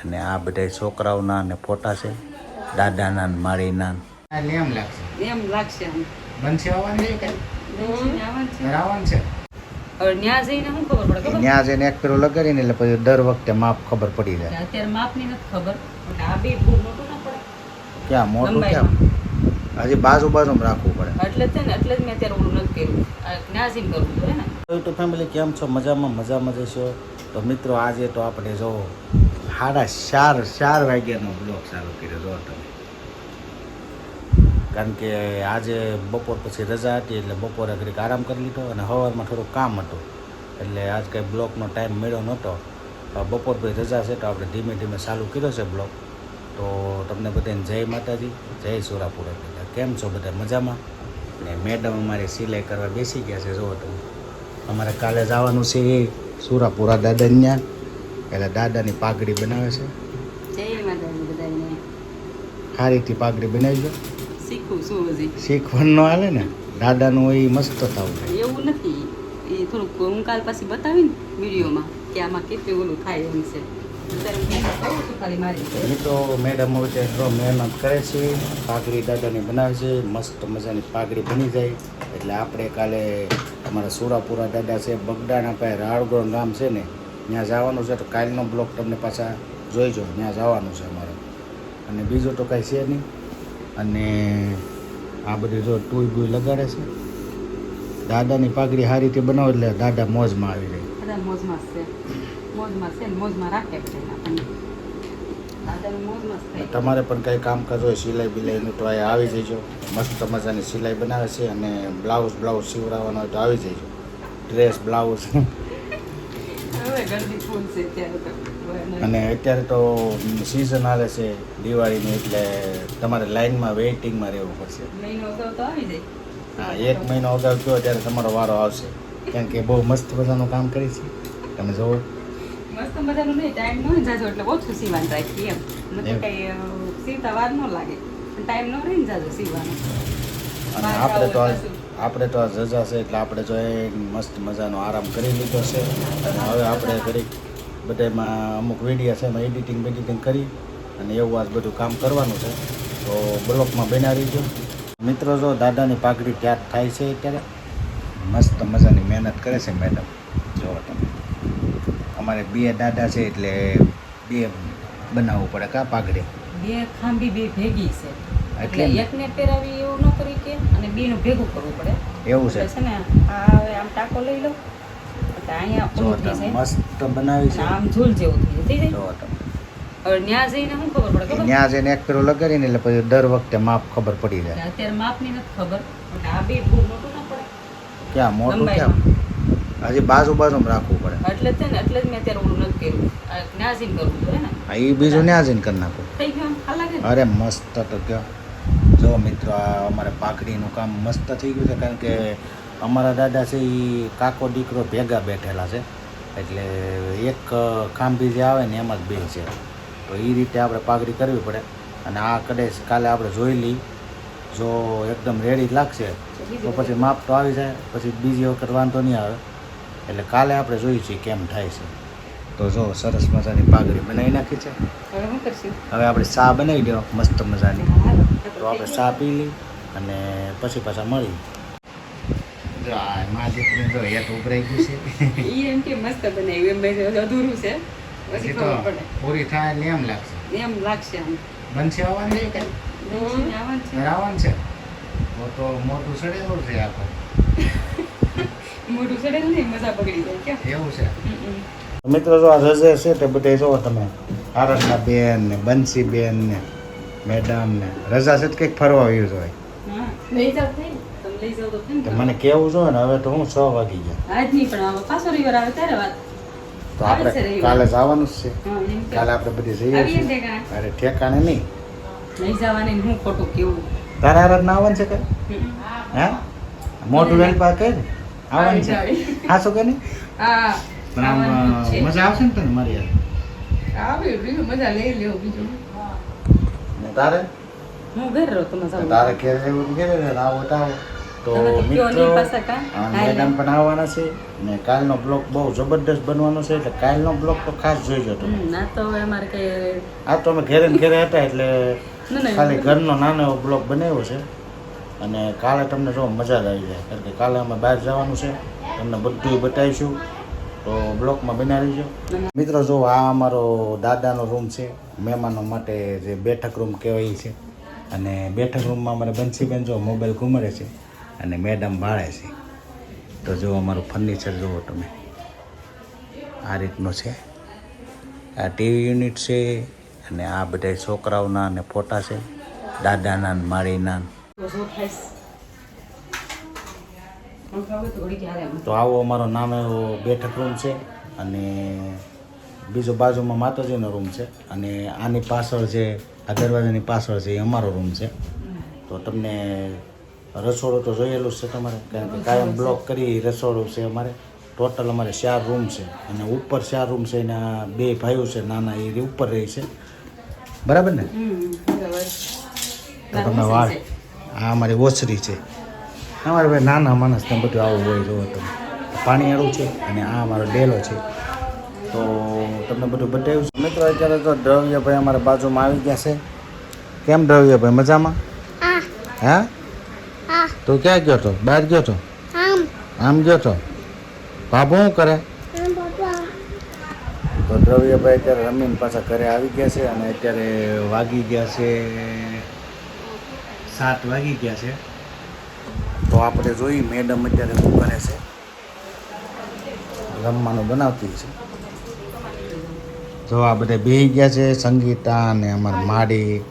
અને આ બધા છોકરાઓના અને ફોટા છે, દાદાના ને મારીના. એમ લાગશે બનશે આવવાનું છે હવે ન્યા જઈને શું ખબર પડે ખબર? ત્યાં જઈને એક પેલો લગાડીને એટલે પછી દર વખતે માપ ખબર પડી જાય. અત્યારે માપની નથી ખબર પણ આ બે બહુ મોટું ના પડે ક્યાં મોટું ક્યાં હજી બાજુ બાજુમાં રાખવું પડે. એટલે જ છે ને એટલે જ મેં અત્યારે ઓલું નથી કર્યું. ન્યા જઈને કરવું જોઈએ ને. તો ફેમિલી કેમ છો? મજામાં છો? તો મિત્રો આજે તો આપણે જો 4:30 વાગ્યાનો બ્લોગ ચાલુ કર્યો જો તમે, કારણ કે આજે બપોર પછી રજા હતી એટલે બપોરે ઘડીક આરામ કરી લીધો અને સવારમાં થોડું કામ હતું એટલે આજ કંઈ બ્લોગનો ટાઈમ મળ્યો નહોતો. બપોર પછી રજા છે તો આપણે ધીમે ધીમે ચાલુ કર્યો છે બ્લોગ. તો તમને બધાને જય માતાજી, જય સુરાપુરા. કેમ છો બધા? મજામાં ને? મેડમ અમારે સિલાઈ કરવા બેસી ગયા છે. જુઓ તમે, અમારે કાલે જવાનું છે એ સુરાપુરા દાદાને ત્યાં, એટલે દાદાની પાઘડી બનાવે છે. જય માતાજી બધાને. સારીથી પાઘડી બનાવી દો. શીખું શું હજી? શીખવાનું ન હાલે ને, દાદાનું એ મસ્ત થવું. એવું નથી, એ થોડુંક હું કાલ પાછી બતાવીને વિડીયોમાં કે આમાં કેટલું ઓલું થાય એમ છે. એ તો મેડમ હવે મહેનત કરે છે, પાઘડી દાદાની બનાવે છે. મસ્ત મજાની પાઘડી બની જાય એટલે આપણે કાલે અમારા સુરાપુરા દાદા છે બગડાના પાસે રાળગોળ ગામ છે ને, ત્યાં જવાનું છે. તો કાલનો બ્લોગ તમને પાછા જોઈજો, ત્યાં જવાનું છે અમારે. અને બીજું તો કાંઈ છે નહીં. અને આ બધી જો ટુઈ બુઈ લગાડે છે. દાદાની પાઘડી સારી રીતે બનાવો એટલે દાદા મોજમાં આવી જાય. બધા મોજમાં છે, મોજમાં છે ને મોજમાં રાખે આપણને. દાદાનું મોજમાં જ થાય. તમારે પણ કંઈ કામકાજ હોય સિલાઈ બિલાઈનું તો અહીંયા આવી જઈજો. મસ્ત મજાની સિલાઈ બનાવે છે અને બ્લાઉઝ સીવડાવવાનો હોય તો આવી જઈજો. ડ્રેસ બ્લાઉઝ હવે ગરદી ફૂલ છે ત્યારે તો. અને અત્યારે તો સિઝન હાલે છે દિવાળીની, એટલે તમારે લાઈનમાં વેઇટિંગમાં રહેવું પડશે. મહિનો અગાઉ તો આવી જાય. હા, 1 મહિનો અગાઉ કહો ત્યારે તમારો વારો આવશે, કારણ કે બહુ મસ્ત મજાનું કામ કરી છે. તમે જુઓ મસ્ત મજાનું નહીં, ટાઈમ ન જાજો એટલે ઓછું સીવાનું રાખીએ એમ. નથી કઈ સીવતા વાર ન લાગે, ટાઈમ ન રહે ને જાજો સીવાનો. અને આપણે તો આ રજા છે એટલે આપણે જો એ મસ્ત મજાનો આરામ કરી લીધો છે. અને હવે આપણે ઘડીક બધામાં અમુક વિડીયો છે એમાં એડિટિંગ કરી અને એવું આ બધું કામ કરવાનું છે. તો બ્લોકમાં બનાવી રહીજો મિત્રો. જો દાદાની પાઘડી તૈયાર થાય છે અત્યારે, મસ્ત મજાની મહેનત કરે છે મેડમ. જો તમે, અમારે 2 દાદા છે એટલે 2 બનાવવું પડે કા પાઘડી. 2 ખાંભી 2 ભેગી છે એટલે એકને પહેરાવી એવું ન કરી કે, અને 2 નું ભેગું કરવું પડે એવું છે. છે ને આ હવે આમ ટાંકો લઈ લો એટલે અહીંયા પૂરું થઈ જાય. મસ્ત બનાવી છે, આમ ઝૂલ જેવું થઈ જાય. જો તમે હવે ન્યા જઈને શું ખબર પડે ખબર? ત્યાં જઈને એક પેલો લગાડીને એટલે પછી દર વખતે માપ ખબર પડી જાય. અત્યારે માપની નથી ખબર એટલે આ બે બહુ મોટું ના પડે. ક્યાં મોટું ક્યાં હજી બાજુમાં રાખવું પડે. એટલે જ છે ને એટલે જ મેં અત્યારે ઓલું નથી કર્યું. ન્યા જઈને કરવું જોઈએ ને. હા, એ બીજું ત્યાં જઈને કરી નાખું. થઈ ગયું આમ લાગે ને? અરે મસ્ત તો કયો. જો મિત્રો, આ અમારે પાઘડીનું કામ મસ્ત થઈ ગયું છે, કારણ કે અમારા દાદા છે એ કાકો દીકરો ભેગા બેઠેલા છે, એટલે એક ખાંભી જે આવે ને એમાં જ બે છે. તો એ રીતે આપણે પાઘડી કરવી પડે. અને આ કદાચ કાલે આપણે જોઈ લઈ, જો એકદમ રેડી લાગશે તો પછી માપ તો આવી જાય, પછી બીજી વખત વાંધો નહીં આવે. એટલે કાલે આપણે જોઈએ છીએ કેમ થાય છે. તો જો સરસ મજાની પાઘડી બનાવી નાખી છે. હવે શું કરશું? હવે આપણે ચા બનાવી દો મસ્ત મજાની. તો આપણે ચા પી લઈ અને પછી પાછા મળી. જો આ માં દીકરી જો એક ઉભરાઈ ગયું છે. ઈ એમ કે મસ્ત બનાવ્યું, એમ અધૂરું છે, પછી ખબર પડે. પૂરી થાય એટલે એમ લાગશે એમ લાગશે આમ. બનશે આવવાનું છે આવવાનું છે. આવવાનું છે તો મોટું સડેલું છે આખો. મોટું સડેલ નહીં, મજા પકડી જાય કેમ? એવું છે. મિત્રો જો આ રજે છે તે બધે જો તમે આરતના બેન ને બંસી બેન ને મેડમ ને રજા છે તો કંઈક ફરવા આવ્યું હોય. હા, લઈ જાવ થઈ ને. તમે લઈ જાવ તો થઈ તો ને. મને કેવું જોઈએ ને, હવે તો હું 6 વાગી ગયા. આજ નહીં પણ હવે પાછો રવિવાર આવે ત્યારે વાત. તો આપણે કાલે જવાનું જ છે. હા, એમ કે કાલે આપણે બધી જઈએ આવીએ છીએ. ઠેકાણે. અરે ઠેકાણે નહીં, લઈ જવાની ને હું ખોટું કેવું. તારા આરતના આવવાનું છે કે હા મોટું વેલ પાક કઈ આવવાનું છે. હા શું કે નહીં હા, પણ આમ મજા આવશે ને તને મારી યાર. આવે બીજું મજા લઈ લ્યો બીજું. ને તારે હું ઘરે રહું તમે જાવ. તારે ઘેર જેવું ઘેરે રહે, આવો તો આવો. તો તમે તો કયો મિત્રો નહીં પાછા કાં? મેડમ પણ આવવાના છે ને કાલનો બ્લોગ બહુ જબરદસ્ત બનવાનો છે એટલે કાલનો બ્લોગ તો ખાસ જોઈજો તમે. ના તો હવે અમારે કઈ આ તો અમે ઘરે ને ઘરે હતા એટલે ના, ખાલી ઘરનો નાનો એવો બ્લોગ બનાવ્યો છે અને કાલે તમને જો મજા જ આવી જાય કારણ કે કાલે અમે બહાર જવાનું છે તમને બધું બતાવીશું તો બ્લોગમાં બના રહીજો. મિત્રો જો આ અમારો દાદાનો રૂમ છે મહેમાનો માટે જે બેઠક રૂમ કહેવાય છે અને બેઠક રૂમમાં અમારે બંસીબેન જો મોબાઈલ ઘુમરે છે અને મેડમ બાળે છે. તો જો અમારું ફર્નિચર જુઓ તમે આ રીતનું છે. આ ટીવી યુનિટ છે અને આ બધા છોકરાઓના અને ફોટા છે દાદાના ને માળીના. તો આવો અમારો નાનો એવો બેઠક રૂમ છે અને બીજો બાજુમાં માતાજીનો રૂમ છે અને આની પાછળ જે આ દરવાજાની પાછળ છે એ અમારો રૂમ છે. તો તમને રસોડું તો જોયેલું જ છે તમારે કારણ કે કાયમ બ્લોક કરી રસોડું છે અમારે. ટોટલ અમારે 4 રૂમ છે અને ઉપર 4 રૂમ છે અને આ 2 ભાઈઓ છે નાના એ ઉપર રહે છે બરાબર ને. તો તમે વાળ આ અમારી ઓછરી છે. અમારે ભાઈ નાના માણસને બધું આવું હોય જોવો તમે. પાણીયાળું છે અને આ અમારો ડેલો છે. તો તમને બધું બતાવ્યું છે. મિત્રો અત્યારે તો દ્રવ્યભાઈ અમારા બાજુમાં આવી ગયા છે. કેમ દ્રવ્યભાઈ મજામાં? હા તો ક્યાં ગયો તો? બહાર ગયો તો? આમ ગયો તો? બાબુ શું કરે? તો દ્રવ્યભાઈ અત્યારે રમીને પાછા ઘરે આવી ગયા છે અને અત્યારે વાગી ગયા છે 7 વાગી ગયા છે. તો આપણે જોઈ મેડમ અત્યારે શું કરે છે. રમવાનું બનાવતી છે. જો આ બધા બેસી ગયા છે સંગીતા ને અમારા માડી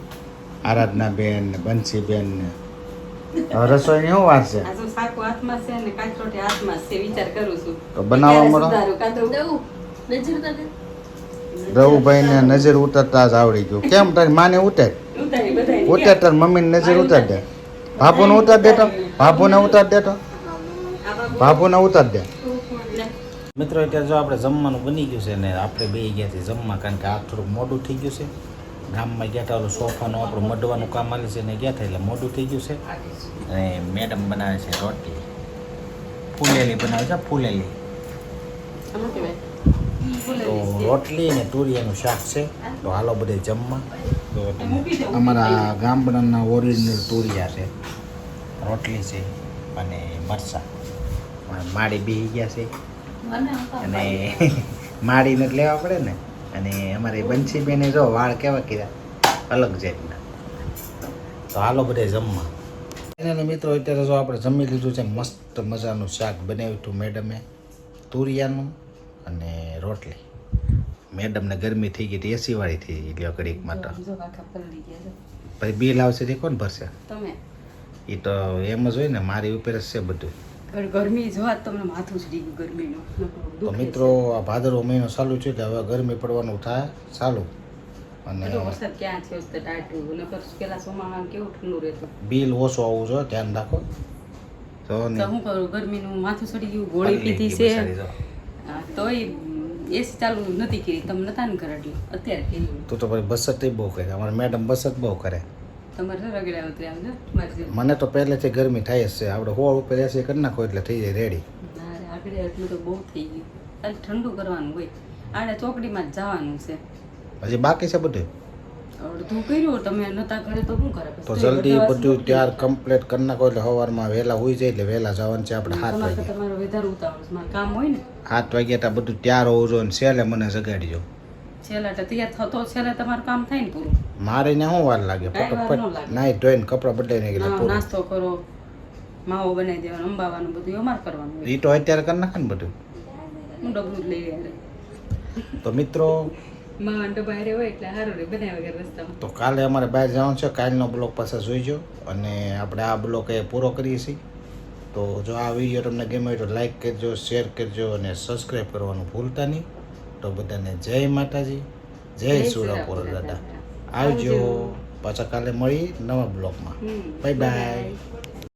આરાધનાબેન ને બંસીબેન ને. હવે રસોઈની શું વાત છે? આ જો શાકો હાથમાં છે ને કાચરોટી હાથમાં છે વિચાર કરું છું તો બનાવવા મળો. રવુભાઈ ને નજર ઉતારતા જ આવડી ગયું. કેમ તારી માને ઉતાર ઉતાર તાર મમ્મીને નજર ઉતાર દે. બાપુને ઉતાર દે તો બાપુને ઉતાર દે તો બાપુને ઉતાર દે. મિત્રો અત્યારે જો આપણે જમવાનું બની ગયું છે ને આપણે બેસી ગયા છીએ જમવા કારણ કે આ થોડુંક મોડું થઈ ગયું છે. ગામમાં ગયા હતા ઓલું સોફાનું આપણું મડવાનું કામ આલે છે ને ગયા હતા એટલે મોડું થઈ ગયું છે. અને મેડમ બનાવે છે રોટલી ફૂલેલી બનાવે છે ફૂલેલી. તો રોટલી ને તુરિયાનું શાક છે. તો હાલો બધે જમવા. તો અમારા ગામડાના ઓરિજિનલ તુરિયા છે રોટલી છે અને મરચાં. માડી બેસી ગયા છે અને માડી નથી લેવા પડે ને. અને અમારી બંસીબેને જો વાળ કેવા કીધા અલગ જાતના. તો હાલો બધે જમવા. એને મિત્રો અત્યારે જો આપણે જમી લીધું છે. મસ્ત મજાનું શાક બનાવ્યું હતું મેડમે તુરિયાનું અને રોટલી. મેડમને ગરમી થઈ ગઈ હતી એસી વાળી થઈ ગઈ લ્યો ઘડીક માટે. પછી બિલ આવશે તે કોણ ભરશે? તમે એ તો એમ જ હોય ને મારી ઉપર જ છે બધું. ગરમી જોવા તમને માથું ચડી ગયું ગરમીનું. તો મિત્રો આ ભાદરવો મહિનો ચાલુ છે એટલે હવે ગરમી પડવાનું થાય ચાલુ. અને વરસાદ ક્યાં છે ટાટું નકર પેલા સોમામાં કેવું ઠંડુ રહેતું. બિલ ઓછું આવવું જોઈએ ધ્યાન રાખો. તો તો શું કરું ગરમીનું માથું ચડી ગયું ગોળી પીધી છે તોય એસી ચાલુ નથી કરી. તમે નતા ને કરે એટલે અત્યારે કરી. તું તો પછી બસત બહુ કરે. અમારે મેડમ બસત બહુ કરે. તમારે શું રગડા ઉતર્યા આમ જો મારી મને તો પહેલેથી ગરમી થાય જ છે. આપણે હોળ ઉપર એસી કરી નાખો એટલે થઈ જાય રેડી. આગળ એટલું તો બહુ થઈ ગયું. ખાલી ઠંડુ કરવાનું હોય. આને ચોકડીમાં જ જવાનું છે. હજી બાકી છે બધું. અડધું કર્યું તમે નતા ઘરે તો શું કરે? તો જલ્દી બધું ત્યાર કમ્પ્લીટ કરી નાખો એટલે સવારમાં વહેલા હોઈ જાય એટલે વહેલા જવાનું છે આપણે 7 વાગે. તમારો વધારે ઉતાવળ છે. મારે કામ હોય ને 7 વાગ્યા ત્યાં બધું તૈયાર હોવું જોઈએ ને છેલ્લે મને જગાડજો. છેલ્લા તો તૈયાર થતો છેલ્લે તમારું કામ થાય ને પૂરું. મારે ને શું વાર લાગે? કાંઈ વાર ન ફટાફટ લાગે. નાઈ ધોઈને કપડાં બદલાઈ નાખી એટલે પૂરું. નાસ્તો કરો માવો બનાવી દેવાનો અંબાવાનું બધું અમારે કરવાનું હોય. એ તો અત્યારે કરી નાખે ને બધું. હું ડબલું જ લઈ લે. તો મિત્રો માવા ડબ્બા હારે હોય એટલે સારું રહે બનાવ્યા વગર રસ્તામાં. તો કાલે અમારે બહાર જવાનું છે. કાલનો બ્લોગ પાછા જોઈજો અને આપણે આ બ્લોગ એ પૂરો કરીએ છીએ. તો જો આ વિડીયો તમને ગમ્યો હોય તો લાઈક કરજો, શેર કરજો અને સબસ્ક્રાઈબ કરવાનું ભૂલતા નહીં. તો બધાને જય માતાજી, જય સુરાપુર દાદા. આવજો. પાછા કાલે મળી નવા બ્લોગમાં. Bye bye.